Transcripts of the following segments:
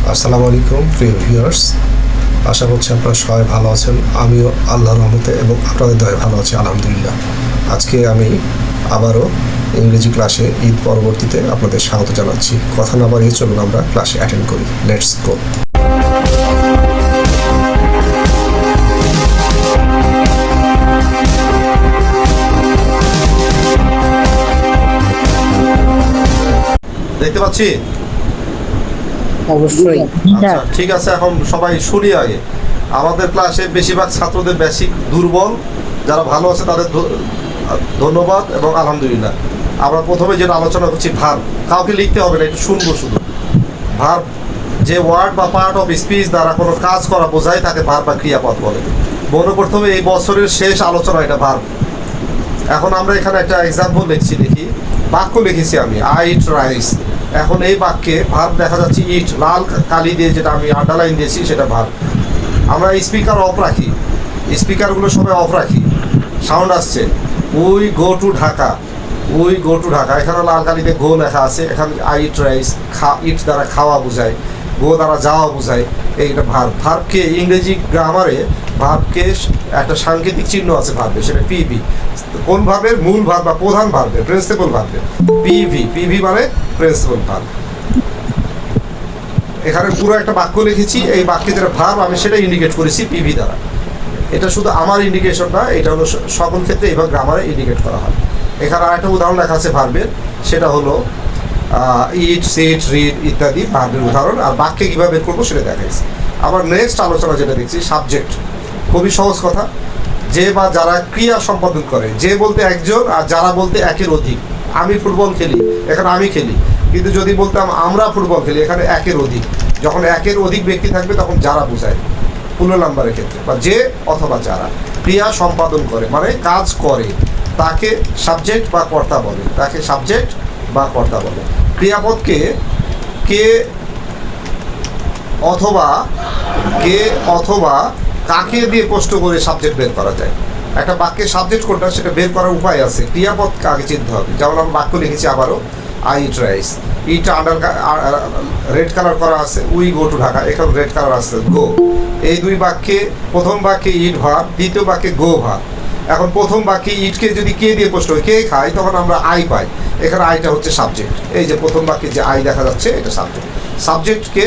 আসসালামু আলাইকুম প্রিয় ভিউয়ার্স, আশা করছি আপনারা সবাই ভালো আছেন। আমিও আল্লাহর রহমতে এবং আপনাদের দয়ায় ভালো আছি আলহামদুলিল্লাহ। আজকে আমি আবারও ইংরেজি ক্লাসে ঈদ পরবর্তীতে আপনাদের স্বাগত জানাচ্ছি। কথা না বাড়িয়ে চলুন আমরা ক্লাসে অ্যাটেন্ড করি। Let's go. দেখতে পাচ্ছি? অবশ্যই। আচ্ছা, ঠিক আছে। এখন সবাই শুনি আগে। আমাদের ক্লাসে বেশিরভাগ ছাত্রদের বেসিক দুর্বল, যারা ভালো আছে তাদের ধন্যবাদ এবং আলহামদুলিল্লাহ। আমরা প্রথমে যেটা আলোচনা করছি ভার্ব। কাউকে লিখতে হবে না, একটু শুনবো শুধু। ভার্ব যে ওয়ার্ড বা পার্ট অফ স্পিচ দ্বারা কোনো কাজ করা বোঝায় তাকে ভার্ব বা ক্রিয়াপদ বলে। মনে করতে হবে এই বছরের শেষ আলোচনা এটা ভার্ব। এখন আমরা এখানে একটা এক্সাম্পল লিখছি, দেখি। বাক্য লিখেছি আমি, আই ইট রাইস। এখন এই বাক্যে ভার্ব দেখা যাচ্ছে ইট, লাল কালি দিয়ে যেটা আমি আন্ডারলাইন দিয়েছি সেটা ভার্ব। আমরা স্পিকার অফ রাখি, স্পিকারগুলো সবাই অফ রাখি, সাউন্ড আসছে। We go to Dhaka, we go to Dhaka. এখানে লাল কালিতে গো লেখা আছে। এখানে আই ইট রাইস, ইট দ্বারা খাওয়া বোঝায়, গো দ্বারা যাওয়া বোঝায়। এইটা ভার্ব। ভার্বকে ইংরেজি গ্রামারে ভার্বকে একটা সাংকেতিক চিহ্ন আছে ভার্বে, সেটা পিভি। কোন ভার্বের? মূল ভার্ব বা প্রধান ভার্বের, প্রিন্সিপাল ভার্বের পিভি। পিভি মানে প্রিন্সিপাল ভার্ব। এখানে পুরো একটা বাক্য লিখেছি, এই বাক্যে যেটা ভার্ব আমি সেটা ইন্ডিকেট করেছি পিভি দ্বারা। এটা শুধু আমার ইন্ডিকেশন না, এটা হলো সকল ক্ষেত্রে এইভাবে গ্রামারে ইন্ডিকেট করা হয়। এখানে আরেকটা উদাহরণ লেখা আছে ভার্বের, সেটা হলো ইট, সিট, রিড ইত্যাদি ভার্বের উদাহরণ। আর বাক্যে কীভাবে বের করবো সেটা দেখাইছি। আবার নেক্সট আলোচনা যেটা দেখছি সাবজেক্ট। খুবই সহজ কথা। যে বা যারা ক্রিয়া সম্পাদন করে, যে বলতে একজন আর যারা বলতে একের অধিক। আমি ফুটবল খেলি, এখানে আমি খেলি। কিন্তু যদি বলতাম আমরা ফুটবল খেলি, এখানে একের অধিক। যখন একের অধিক ব্যক্তি থাকবে তখন যারা বোঝায় পূর্ণ নাম্বারের ক্ষেত্রে। বা যে অথবা যারা ক্রিয়া সম্পাদন করে মানে কাজ করে, তাকে সাবজেক্ট বা কর্তা বলে, তাকে সাবজেক্ট বা কর্তা বলে। ক্রিয়াপদকে কে অথবা কাকে দিয়ে প্রশ্ন করে সাবজেক্ট বের করা যায়। একটা বাক্যের সাবজেক্ট কোনটা সেটা বের করার উপায় আছে। ক্রিয়াপদ কাকে চিনতে হবে। যেমন আমরা বাক্য লিখেছি আবারও, I eat rice. It red colour করা আছে, উই গো টু ঢাকা, এখানে রেড কালার আছে গো। এই দুই বাক্যে প্রথম বাক্যে ইট ভার্ব, দ্বিতীয় বাক্যে গো ভার্ব। এখন প্রথম বাক্যে ইটকে যদি কে দিয়ে প্রশ্ন হয়, কে খায়, তখন আমরা আই পাই। এখানে আইটা হচ্ছে সাবজেক্ট। এই যে প্রথম বাক্যে যে আই দেখা যাচ্ছে এটা সাবজেক্ট। সাবজেক্টকে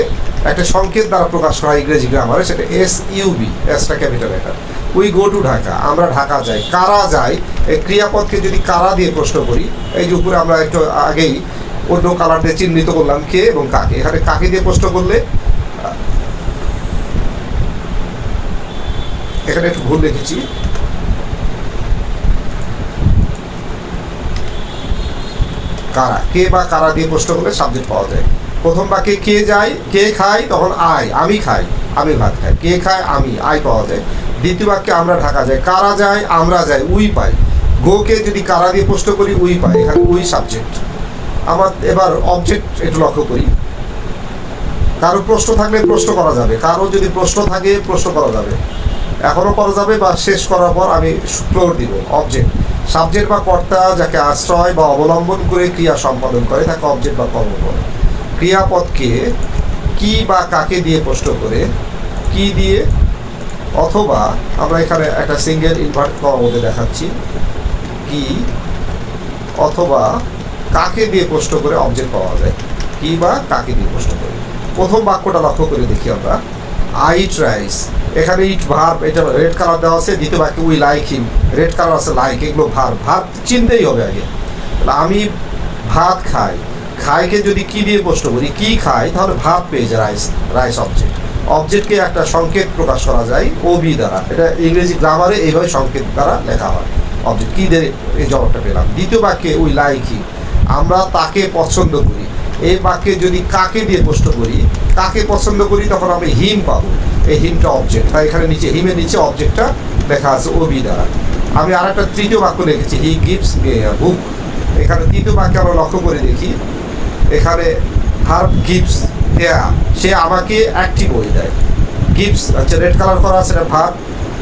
একটা সংকেত দ্বারা প্রকাশ করা হয় ইংরেজি গ্রামারে, সেটা SUB, এসটা capital letter. We go to Dhaka, আমরা ঢাকা যাই। কারা যায়, এই ক্রিয়াপদকে যদি কারা দিয়ে প্রশ্ন করি, এই যে উপরে আমরা একটু আগেই অন্য কালার দিয়ে চিহ্নিত করলাম কে এবং কাকে। এখানে কাকে দিয়ে প্রশ্ন করলে, এখানে একটু ভুল লিখেছি, কারা, কে বা কারা দিয়ে প্রশ্ন করলে সাবজেক্ট পাওয়া যায়। প্রথম বাক্যে কে যায়, কে খায়, তখন আই, আমি খাই, আমি ভাত খাই। কে খায়, আমি, আই পাওয়া যায়। দ্বিতীয় বাক্যে আমরা ঢাকা যাই, কারা যায়, আমরা যাই, উই পাই। গোকে যদি কারা দিয়ে প্রশ্ন করি উই পাই, এখানে উই সাবজেক্ট। আমার এবার অবজেক্ট একটু লক্ষ্য করি। কারো প্রশ্ন থাকলে প্রশ্ন করা যাবে, কারো যদি প্রশ্ন থাকে প্রশ্ন করা যাবে, এখনও করা যাবে বা শেষ করার পর আমি ফ্লোর দিব। অবজেক্ট সাবজেক্ট বা কর্তা যাকে আশ্রয় বা অবলম্বন করে ক্রিয়া সম্পাদন করে তাকে অবজেক্ট বা কর্ম বলে। ক্রিয়াপদকে কি বা কাকে দিয়ে প্রশ্ন করে, কি দিয়ে অথবা আমরা এখানে একটা সিঙ্গেল ইনভার্ট করার মধ্যে দেখাচ্ছি, কি অথবা কাকে দিয়ে প্রশ্ন করে অবজেক্ট পাওয়া যায়। কি বা কাকে দিয়ে প্রশ্ন করে। প্রথম বাক্যটা লক্ষ্য করে দেখি আমরা, আই ইট রাইস। এখানে ইট ভার্ব, এটা রেড কালার দেওয়া আছে। দ্বিতীয় বাক্যে we like him, red colour আছে লাইক, এগুলো ভার্ব। ভার্ব চিনতেই হবে আগে। আমি ভাত খাই, খাইকে যদি কি দিয়ে প্রশ্ন করি, কি খাই, তাহলে ভাত পেয়ে যায় রাইস, রাইস অবজেক্ট। অবজেক্টকে একটা সংকেত প্রকাশ করা যায় ওবি দ্বারা। এটা ইংরেজি গ্রামারে এইভাবে সংকেত দ্বারা লেখা হয়। অবজেক্ট কি দিয়ে এই জবাবটা পেলাম। দ্বিতীয় বাক্যে উই লাইক হিম, আমরা তাকে পছন্দ করি। এই বাক্যে যদি কাকে দিয়ে প্রশ্ন করি, কাকে পছন্দ করি, তখন আমি হিম পাবো। এই হিমটা অবজেক্ট, তাই এখানে নিচে হিমের নিচে অবজেক্টটা লেখা আছে ওবি দ্বারা। আমি আর একটা তৃতীয় বাক্য লিখেছি, হি গিভস মি আ বুক। এখানে তৃতীয় বাক্যে আমরা লক্ষ্য করে দেখি, এখানে ভার্ব গিভস, দেয়া, সে আমাকে একটি বই দেয়। গিভস আচ্ছা রেড কালার করা আছে, এটা ভার্ব।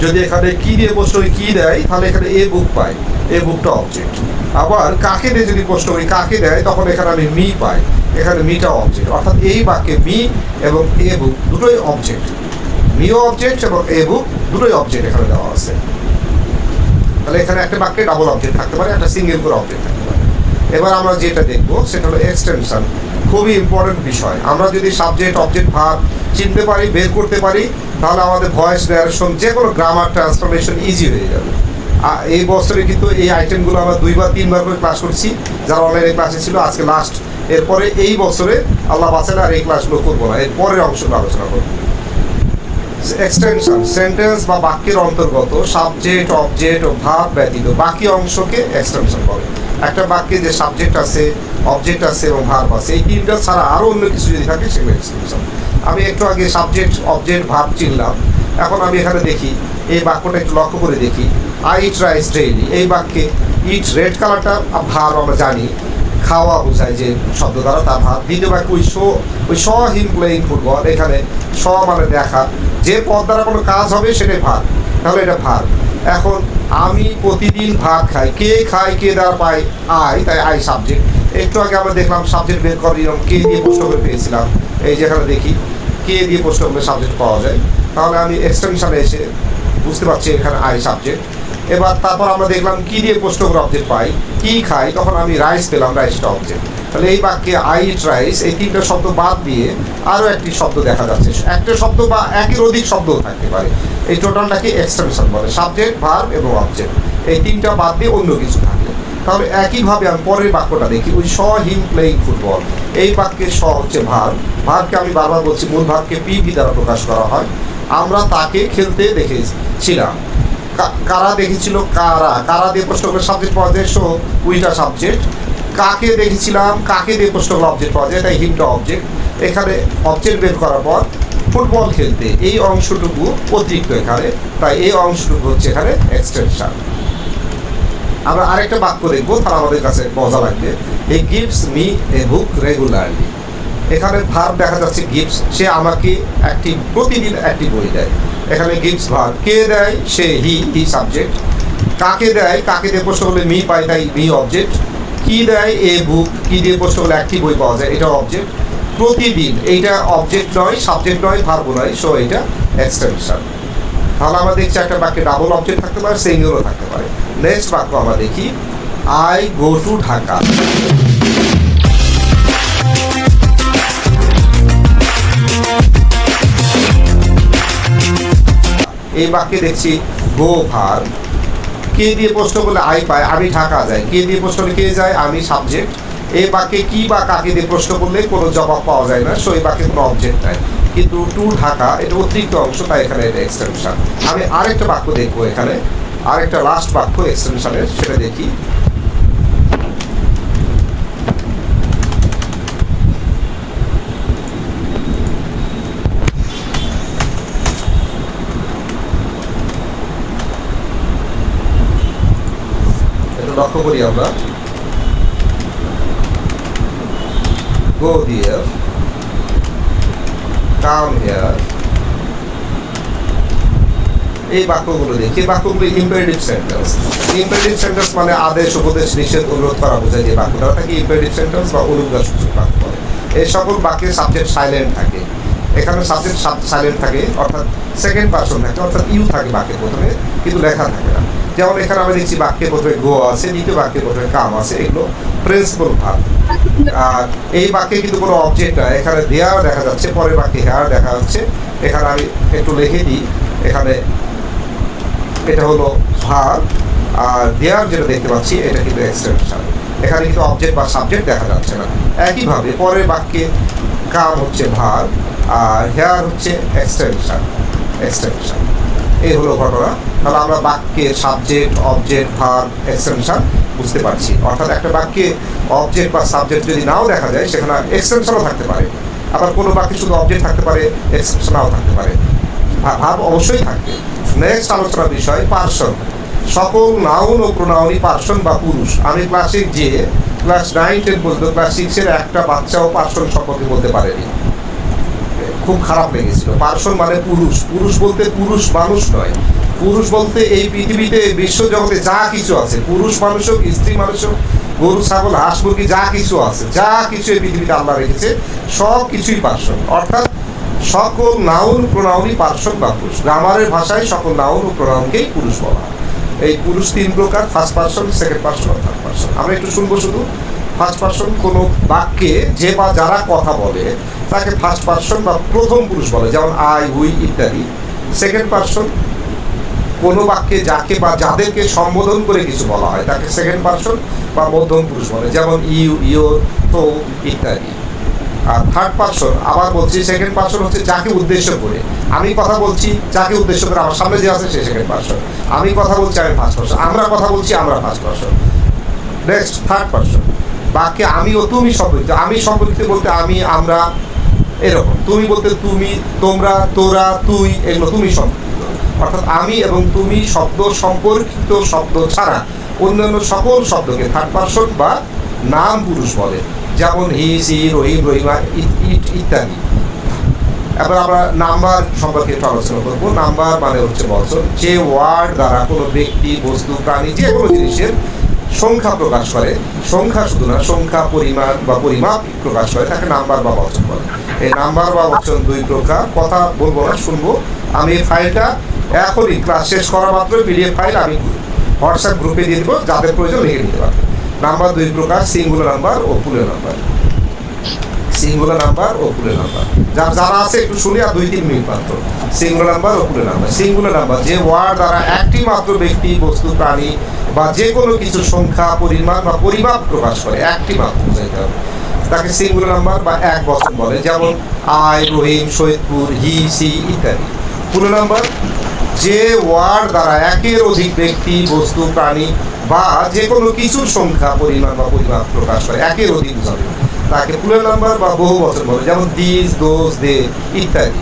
যদি এখানে কি দিয়ে প্রশ্ন কি দেয়, তাহলে এখানে এ বুক পাই, এ বুকটা অবজেক্ট। আবার কাকে দিয়ে যদি প্রশ্ন করি কাকে দেয়, তখন এখানে আমি মি পাই। এখানে মিটা অবজেক্ট, অর্থাৎ এই বাক্যে মি এবং এ বুক দুটোই অবজেক্ট, মিও অবজেক্ট এবং এ বুক দুটোই অবজেক্ট এখানে দেওয়া আছে। তাহলে এখানে একটা বাক্যে ডাবল অবজেক্ট থাকতে পারে, একটা সিঙ্গেল করে অবজেক্ট থাকতে পারে। এবার আমরা যেটা দেখবো সেটা হলো এক্সটেনশন, খুবই ইম্পর্টেন্ট বিষয়। আমরা যদি সাবজেক্ট অবজেক্ট ভার্ব চিনতে পারি, বের করতে পারি, তাহলে আমাদের ভয়েস ন্যারেশন যে কোনো গ্রামার ট্রান্সফরমেশন ইজি হয়ে যাবে। এই বছরে কিন্তু এই আইটেমগুলো আমরা 2 বা 3 বার করে ক্লাস করছি, যারা অনলাইনে ক্লাসে ছিল, আজকে লাস্ট। এরপরে এই বছরে আল্লাহ বাঁচালে আর এই ক্লাসগুলো করবো না, এর পরের অংশগুলো আলোচনা করবো। এক্সটেনশন সেন্টেন্স বা বাক্যের অন্তর্গত সাবজেক্ট অবজেক্ট ও ভার্ব ব্যতীত বাকি অংশকে এক্সটেনশন বলে। একটা বাক্যে যে সাবজেক্ট আছে, অবজেক্ট আছে এবং ভার্ব আছে, এই তিনটা ছাড়া আরও অন্য কিছু যদি থাকে সেগুলো এক্সটেনশন। আমি একটু আগে সাবজেক্ট অবজেক্ট ভার্ব চিনলাম, এখন আমি এখানে দেখি এই বাক্যটা একটু লক্ষ্য করে দেখি। আই ইট রাইস ডেইলি, এই বাক্যে ইট রেড কালারটা ভার্ব আমরা জানি, খাওয়া বোঝায় যে শব্দ দ্বারা তার ভাব। দ্বিতীয় বাক্য ওই শ হিম প্লেইং ফুটবল, এখানে শ মানে দেখা, যে পদ দ্বারা কোনো কাজ হবে সেটাই ভাব, তাহলে এটা ভাব। এখন আমি প্রতিদিন ভাত খাই, কে খায় কে দ্বারা পাই আই, তাই আই সাবজেক্ট। একটু আগে আমরা দেখলাম সাবজেক্ট বের করার নিয়ম, কে দিয়ে প্রশ্ন করে পেয়েছিলাম, এই যেখানে দেখি কে দিয়ে প্রশ্ন করলে সাবজেক্ট পাওয়া যায়, তাহলে আমি এক্সটেনশনে এসে বুঝতে পারছি এখানে আই সাবজেক্ট। এবার তারপর আমরা দেখলাম কি দিয়ে প্রশ্ন করে অবজেক্ট পাই, কি খাই, তখন আমি রাইস পেলাম, রাইসটা অবজেক্ট। তাহলে এই বাক্যে আই ইট রাইস, এই তিনটা শব্দ বাদ দিয়ে আরও একটি শব্দ দেখা যাচ্ছে, একটা শব্দ বা একের অধিক শব্দও থাকতে পারে। এই টোটালটাকে এক্সটেনশন বলে, সাবজেক্ট ভার্ব এবং অবজেক্ট, এই তিনটা বাদ দিয়ে অন্য কিছু থাকে। তাহলে একইভাবে আমি পরের বাক্যটা দেখি, ওই শ হিম প্লেইং ফুটবল, এই বাক্যের শ হচ্ছে ভার্ব, ভার্বকে আমি বারবার বলছি মূল ভার্বকে পিভি দ্বারা প্রকাশ করা হয়। আমরা তাকে খেলতে দেখেছিলাম, কারা দেখেছিল, কারা, কারা দিয়ে প্রশ্ন করে সাবজেক্ট পাওয়া যায়, সো উইটা সাবজেক্ট। কাকে দেখেছিলাম, কাকে দিয়ে প্রশ্ন করে অবজেক্ট পাওয়া যায়, তাই হিমটা অবজেক্ট। এখানে অবজেক্ট বের করার পর ফুটবল খেলতে, এই অংশটুকু অতিরিক্ত এখানে, তাই এই অংশটুকু হচ্ছে এখানে এক্সটেনশন। আমরা আরেকটা বাক্য দেখবো, তাহলে আমাদের কাছে মজা লাগবে। He gives me a book regularly, এখানে ভার্ব দেখা যাচ্ছে গিভস, সে আমাকে প্রতিদিন একটি বই দেয়। এখানে গিভস ভার্ব, কে দেয় সে, হি সাবজেক্ট। কাকে দেয়, কাকে দিয়ে প্রশ্ন করলে মি পাই, তাই মি অবজেক্ট। কি দেয় এ বুক, কি দিয়ে প্রশ্ন করলে একটি বই পাওয়া যায়, এটা অবজেক্ট। প্রতিদিন, এইটা অবজেক্ট নয়, সাবজেক্ট নয়, ভার্ব নয়, সো এটা এক্সটেনশন। তাহলে আমরা দেখছি একটা বাক্যে ডাবল অবজেক্ট থাকতে পারে, সিঙ্গেলও থাকতে পারে। নেক্সট বাক্য আমরা দেখি, আই গো টু ঢাকা। এই বাক্যে দেখছি গো ভার্ব, কে দিয়ে প্রশ্ন করলে আই পায়, আমি ঢাকা যাই, কে দিয়ে প্রশ্ন করলে কে যায়, আমি সাবজেক্ট। এই বাক্যে কি বা কাকে দিয়ে প্রশ্ন করলে কোনো জবাব পাওয়া যায় না, সো এই বাক্যে কোনো অবজেক্ট নাই। কিন্তু টু ঢাকা এটা অতিরিক্ত অংশ, তাই এখানে এটা এক্সটেনশন। আমি আরেকটা বাক্য দেখবো, এখানে আরেকটা লাস্ট বাক্য এক্সটেনশনের, সেটা দেখি। লক্ষ্য করি আমরা, go there, come here, এই বাক্যগুলো দেখি। বাক্যগুলো ইম্পারেটিভ সেন্টেন্স। ইম্পারেটিভ সেন্টেন্স মানে আদেশ, উপদেশ, নিষেধ, অনুরোধ করা বোঝায় যে বাক্যটা, ওটাকে ইম্পারেটিভ সেন্টেন্স বা অনুজ্ঞাসূচক বাক্য বলে। এই সকল বাক্যে সাবজেক্ট সাইলেন্ট থাকে, এখানে সাবজেক্ট সাইলেন্ট থাকে, অর্থাৎ সেকেন্ড পারসন থাকে, অর্থাৎ ইউ থাকে বাক্যের প্রথমে, কিন্তু লেখা থাকে না। যেমন এখানে আমরা দেখছি বাক্যের প্রথমে গো আছে, দ্বিতীয় বাক্যের প্রথমে কাম আছে, এগুলো প্রিন্সিপাল ভার্ব। আর এই বাক্যে কিন্তু কোনো অবজেক্ট নাই, এখানে দেয়ার দেখা যাচ্ছে, পরের বাক্যে হেয়ার দেখা যাচ্ছে। এখানে আমি একটু লিখে দিই, এখানে এটা হলো ভার্ব, আর দেয়ার যেটা দেখতে পাচ্ছি এটা কিন্তু এক্সটেনশন। এখানে কিন্তু অবজেক্ট বা সাবজেক্ট দেখা যাচ্ছে না। একইভাবে পরের বাক্যে কাম হচ্ছে ভার্ব, আর হেয়ার হচ্ছে এক্সটেনশন। এই হলো ঘটনা। তাহলে আমরা বাক্যে সাবজেক্ট, অবজেক্ট, ভার্ব, এক্সটেনশন বুঝতে পারছি। অর্থাৎ একটা বাক্যে অবজেক্ট বা সাবজেক্ট যদি নাও দেখা যায়, সেখানে এক্সটেনশনও থাকতে পারে। আবার কোনো বাক্যে শুধু অবজেক্ট থাকতে পারে, এক্সটেনশনও থাকতে পারে, ভার্ব অবশ্যই থাকবে। নেক্সট আলোচনার বিষয় পার্সন। সকল নাউন ও প্রোনাউনই পার্সন বা পুরুষ। আমি ক্লাস 9, 10 পর্যন্ত ক্লাস 6-এর একটা বাচ্চাও পার্সন সম্পর্কে বলতে পারেনি, খুব খারাপ লেগেছিল। পার্সন মানে পুরুষ, পুরুষ বলতে পুরুষ মানুষ নয়, পুরুষ বলতে এই পৃথিবীতে বিশ্ব জগতে যা কিছু আছে, পুরুষ মানুষ হোক, স্ত্রী মানুষ হোক, গরু ছাগল হাঁস মুরগি যা কিছু আছে, যা কিছু এই পৃথিবীতে আল্লাহ রেখেছে সব কিছুই পার্সন, অর্থাৎ সকল নাউন প্রোনাউনই পার্সন বা পুরুষ। গ্রামারের ভাষায় সকল নাউন ও প্রোনাউনকেই পুরুষ বলা হয়। এই পুরুষ 3 প্রকার: ফার্স্ট পার্সন, সেকেন্ড পার্সন আর থার্ড পার্সন। আমরা একটু শুনবো শুধু। ফার্স্ট পার্সন কোনো বাক্যে যে বা যারা কথা বলে তাকে ফার্স্ট পার্সন বা প্রথম পুরুষ বলে, যেমন আই, উই ইত্যাদি। সেকেন্ড পার্সন কোনো বাক্যে যাকে বা যাদেরকে সম্বোধন করে কিছু বলা হয় তাকে সেকেন্ড পার্সন বা মধ্যম পুরুষ বলে, যেমন ইউ, ইয়োর, তো ইত্যাদি। আর থার্ড পার্সন আবার বলছি, সেকেন্ড পার্সন হচ্ছে যাকে উদ্দেশ্য করে। আমি কথা বলছি, যাকে উদ্দেশ্য করে আমার সামনে যে আছে সে সেকেন্ড পার্সন। আমি কথা বলছি, আমি ফার্স্ট পার্সন। আমরা কথা বলছি, আমরা first person. Next third person বাক্যে আমি ও তুমি সম্পর্কিত। আমি সম্পর্কিত বলতে আমি, আমরা এরকম। তুমি বলতে তুমি, তোমরা, তোরা, তুই, এগুলো তুমি সম্পর্কিত। অর্থাৎ আমি এবং তুমি শব্দ সম্পর্কিত শব্দ ছাড়া অন্যান্য সকল শব্দকে থার্ড পার্সন বা নাম পুরুষ বলে, যেমন হি, সি, রহিম, রহিমা ইত্যাদি। এবার আমরা নাম্বার সম্পর্কে একটু আলোচনা করবো। নাম্বার মানে হচ্ছে বচন। যে ওয়ার্ড দ্বারা কোনো ব্যক্তি, বস্তু, প্রাণী, যে কোনো জিনিসের সংখ্যা প্রকাশ করে, সংখ্যা শুধু না, সংখ্যা, পরিমাণ বা পরিমাপ প্রকাশ করে, তাকে নাম্বার বা বচন বলে। এই নাম্বার বা বচন 2 প্রকার। কথা বলবো না, শুনবো। আমি এই ফাইলটা এখনই ক্লাস শেষ করা মাত্র পিডিএফ ফাইল আমি হোয়াটসঅ্যাপ গ্রুপে দিয়ে দেবো, যাদের প্রয়োজন লিখে নিতে পারবে। নাম্বার 2 প্রকার: সিঙ্গুলার নাম্বার ও প্লুরাল নাম্বার। সিঙ্গুলার নাম্বার ও প্লুরাল নাম্বার যারা আছে একটু শুনি, আর 2-3 মিনিট মাত্র। সিঙ্গুলার নাম্বার ও প্লুরাল নাম্বার। সিঙ্গুলার নাম্বার যে ওয়ার্ড দ্বারা একটি মাত্র ব্যক্তি, বস্তু, প্রাণী বা যে কোনো কিছু সংখ্যা, পরিমাণ বা পরিমাপ প্রকাশ করে, একটি মাত্র বোঝাইতে হবে, তাকে সিঙ্গুলার নাম্বার বা এক বচন বলে, যেমন I, Rahim, Saidpur, he, she ইত্যাদি। প্লুরাল নাম্বার যে ওয়ার্ড দ্বারা একের অধিক ব্যক্তি, বস্তু, প্রাণী বা যে কোনো কিছুর সংখ্যা, পরিমাণ বা পরিমাপ প্রকাশ করে, একের অধিক বোঝাবে, তাকে প্লুরাল নাম্বার বা বহু বচন বলে, যেমন দিস, দোজ, দে ইত্যাদি।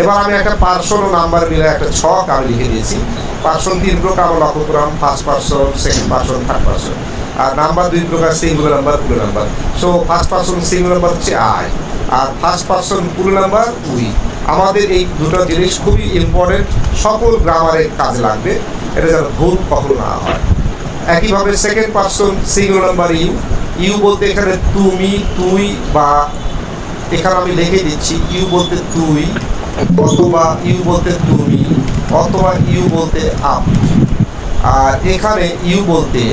এবার আমি একটা পার্সন ও নাম্বার মিলে একটা ছক আমি লিখে দিয়েছি। পার্সন 3 প্রকার আমরা লক্ষ্য করলাম: first person, second person, third person. আর নাম্বার 2 প্রকার: singular number, plural number. So first person singular number হচ্ছে আই, আর first person plural number we. আমাদের এই দুটো জিনিস খুবই ইম্পর্টেন্ট, সকল গ্রামারের কাজে লাগবে, এটা যেন ভুল কখনো না হয়। একইভাবে second person singular number you. You বলতে এখানে তুমি, তুই, বা এখানে আমি লিখে দিচ্ছি ইউ বলতে তুই, অথবা ইউ বলতে তুমি, অথবা ইউ বলতে আপনি। আর এখানে ইউ বলতে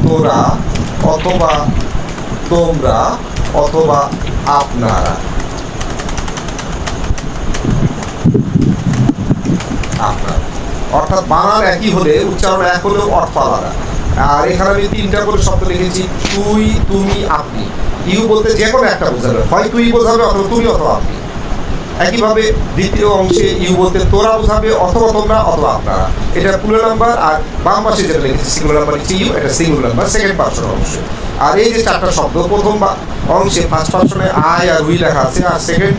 তোরা, অথবা তোমরা, অথবা আপনারা। আপনারা অর্থাৎ বানান একই হলে, উচ্চারণ এক হলেও অর্থ আলাদা। আর এখানে আমি 3টা করে শব্দ লিখেছি: তুই, তুমি, আপনি। ইউ বলতে যে কোনো একটা বোঝাবে, হয় তুই বোঝাবে, অথবা তুমি, অথবা আপনি। একইভাবে দ্বিতীয় অংশে ইউ বলতে তোরা বোঝাবে, অথবা তোমরা, অথবা আপনারা। এটা প্লুরাল নাম্বার। আর বাম পাশে যেটা লিখেছি সিঙ্গুলার নাম্বার হচ্ছে ইউ, এটা সিঙ্গুলার নাম্বার সেকেন্ড পার্সন অংশ। আর এই যে 4টা শব্দ, প্রথম অংশে ফার্স্ট পার্সনে আই আর উই লেখা আছে, আর সেকেন্ড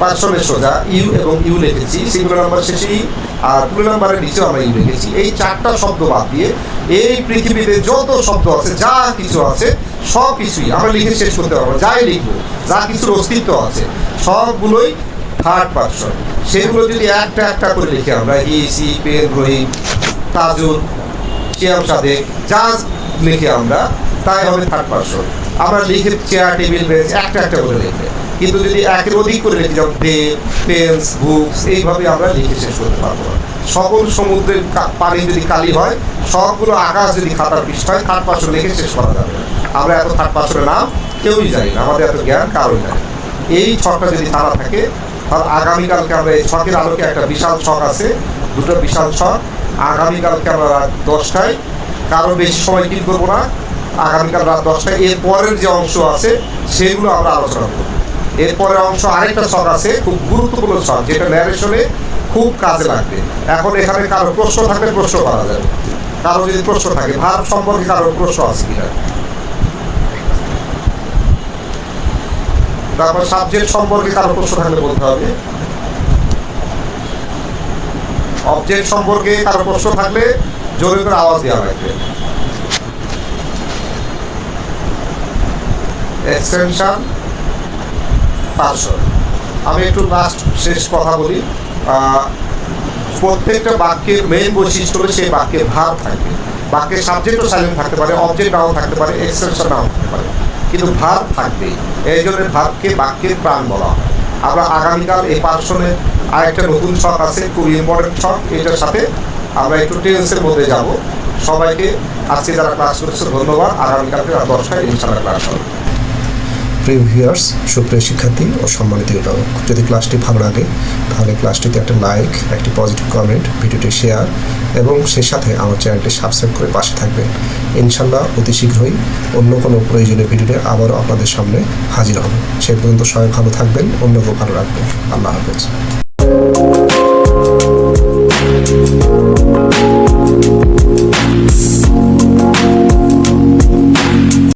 পার্সনের সোজা ইউ এবং ইউ লিখেছি, সিঙ্গুলার নাম্বার শেষে ই, আর প্লুরাল নাম্বারের নিচেও আমরা ইউ লিখেছি। এই 4টা শব্দ বাদ দিয়ে এই পৃথিবীতে যত শব্দ আছে, যা কিছু আছে, সব কিছুই আমরা লিখে শেষ করতে পারবো। যাই লিখবো, যা কিছুর অস্তিত্ব আছে, সবগুলোই থার্ড পার্সন। সেগুলো যদি একটা একটা করে লিখে আমরা হি, সি, পেন, রহিম, তাজুল, শিয়াম, সাদেক, যা লিখে আমরা, তাই হবে থার্ড পার্সন। আমরা লিখে চেয়ার, টেবিল, বেঞ্চ একটা একটা করে লিখবে। কিন্তু যদি একের অধিক করে লিখি, যেমন ডে, পেন্স, বুকস, এইভাবে আমরা লিখে শেষ করতে পারবো না। সকল সমুদ্রের পানি যদি কালি হয়, সবগুলো আকাশ যদি খাতার পৃষ্ঠা হয়, থার্ড পার্সন লিখে শেষ করা যাবে না। আমরা এত থার্ড পার্সনের নাম কেউই জানি না, আমাদের এত জ্ঞান কারোই নাই। এই ছকটা যদি জানা থাকে, তাহলে আগামীকালকে আমরা এই ছকের আলোকে, একটা বিশাল ছক আছে, 2টো বিশাল ছক, আগামীকালকে আমরা রাত 10টায়, কারো বেশি সময় কি করবো না, আগামীকাল রাত 10টায় এর পরের যে অংশ আছে সেগুলো আমরা আলোচনা করব। এরপরের অংশ আরেকটা ছক আছে, খুব গুরুত্বপূর্ণ ছক, যেটা ন্যারেশনে খুব কাজে লাগবে। এখন এখানে কারো প্রশ্ন থাকলে প্রশ্ন করা যাবে, কারো যদি প্রশ্ন থাকে, ভার্ব সম্পর্কে কারো প্রশ্ন আছে কিনা। তারপর সাবজেক্ট সম্পর্কে কারো প্রশ্ন থাকলে বলতে হবে। অবজেক্ট সম্পর্কে কারো প্রশ্ন থাকলে জোরে করে আওয়াজ দেওয়া লাগবে। Extension, person. আমি একটু লাস্ট শেষ কথা বলি। প্রত্যেকটা বাক্যের মেইন বৈশিষ্ট্য হলে সেই বাক্যে ভার্ব থাকবে। বাক্যের সাবজেক্টও সাইলেন্ট থাকতে পারে, অবজেক্ট নাও থাকতে পারে, এক্সটেনশন নাও থাকতে পারে, কিন্তু ভার্ব থাকবেই। এই জন্য ভার্বকে বাক্যের প্রাণ বলা হয়। আমরা আগামীকাল এই পার্সনের আরেকটা নতুন ছক আছে, খুব ইম্পর্টেন্ট ছক, এটার সাথে আমরা একটু টেন্সের মধ্যে যাব। সবাইকে আজকে যারা ক্লাস করছে ধন্যবাদ। আগামীকালকে রাত 10টায় ইনশাআল্লাহ ক্লাস হবে। প্রিয় ভিউয়ার্স, সুপ্রিয় শিক্ষার্থী ও সম্মানিত অভিভাবক, যদি ক্লাসটি ভালো লাগে তাহলে ক্লাসটিতে একটা লাইক, একটি পজিটিভ কমেন্ট, ভিডিওটি শেয়ার এবং সেই সাথে আমার চ্যানেলটি সাবস্ক্রাইব করে পাশে থাকবেন। ইনশাআল্লাহ অতি শীঘ্রই অন্য কোনো প্রয়োজনীয় ভিডিওতে আবারও আপনাদের সামনে হাজির হব। সে পর্যন্ত সবাই ভালো থাকবেন, অন্যকেও ভালো রাখবেন। আল্লাহ হাফেজ।